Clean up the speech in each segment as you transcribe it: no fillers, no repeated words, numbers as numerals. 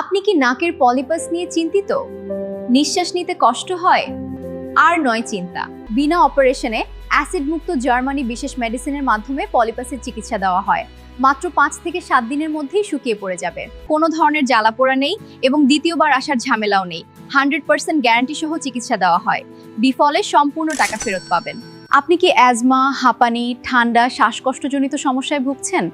আপনি কি নাকের পলিপাস নিয়ে চিন্তিত? নিঃশ্বাস নিতে কষ্ট হয়? আর নয় চিন্তা, বিনা অপারেশনে অ্যাসিড মুক্ত জার্মানি বিশেষ মেডিসিনের মাধ্যমে পলিপাসের চিকিৎসা দেওয়া হয়। মাত্র 5 থেকে 7 দিনের মধ্যেই শুকিয়ে পড়ে যাবে। কোনো ধরনের জ্বালাপোড়া নেই এবং দ্বিতীয়বার আসার ঝামেলাও নেই। 100% গ্যারান্টি সহ চিকিৎসা দেওয়া হয়। বিফলে সম্পূর্ণ টাকা ফেরত পাবেন। আপনি কি অ্যাজমা, হাঁপানি, ঠান্ডা, শ্বাসকষ্টজনিত সমস্যায় ভুগছেন?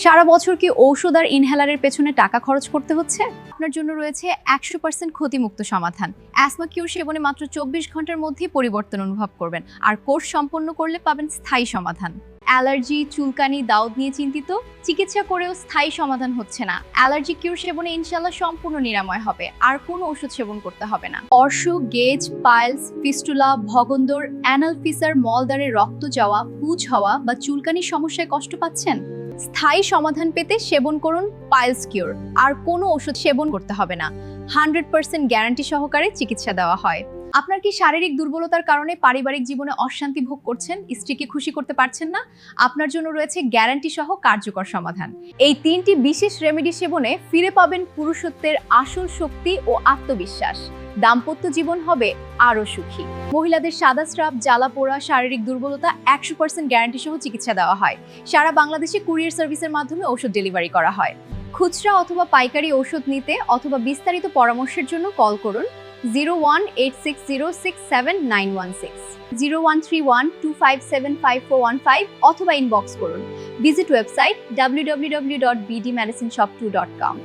সারা বছর কি ঔষধ আর ইনহেলারের পেছনে টাকা খরচ করতে হচ্ছে? আপনার জন্য রয়েছে 100% ক্ষতিমুক্ত সমাধান। অ্যাজমা কিউর সেবনে মাত্র 24 ঘন্টার মধ্যেই পরিবর্তন অনুভব করবেন, আর কোর্স সম্পন্ন করলে পাবেন স্থায়ী সমাধান। অ্যালার্জি, চুলকানি, দাউদ নিয়ে চিন্তিত? চিকিৎসা করেও স্থায়ী সমাধান হচ্ছে না? অ্যালার্জি কিউর সেবনে ইনশাআল্লাহ সম্পূর্ণ নিরাময় হবে, আর কোনো ওষুধ সেবন করতে হবে না। অর্শ, গেজ, পাইলস, ফিস্টুলা, ভগন্দর, অ্যানাল ফিসার, মলদ্বারে রক্ত যাওয়া, পুঁজ হওয়া বা চুলকানির সমস্যায় কষ্ট পাচ্ছেন? স্থায়ী সমাধান পেতে সেবন করুন পাইলস কিউর। আর কোনো ওষুধ সেবন করতে হবে না। 100% গ্যারান্টি সহকারে চিকিৎসা দেওয়া হয়। আপনার কি শারীরিক দুর্বলতার কারণে পারিবারিক জীবনে অশান্তি ভোগ করছেন, স্ত্রীকে খুশি করতে পারছেন না? আপনার জন্য রয়েছে গ্যারান্টি সহ কার্যকর সমাধান। এই 3টি বিশেষ রেমেডি সেবনে ফিরে পাবেন পুরুষত্বের আসল শক্তি ও আত্মবিশ্বাস। দাম্পত্য জীবন হবে আরও সুখী। মহিলাদের সাদা স্রাব, জ্বালাপোড়া, শারীরিক দুর্বলতা 100% গ্যারান্টি সহ চিকিৎসা দেওয়া হয়। সারা বাংলাদেশে কুরিয়ার সার্ভিসের মাধ্যমে ওষুধ ডেলিভারি করা হয়। খুচরা অথবা পাইকারি ওষুধ নিতে অথবা বিস্তারিত পরামর্শের জন্য কল করুন 0186067916, 013125754115 অথবা ইনবক্স করুন। Visit website www.bdmedicineshop2.com।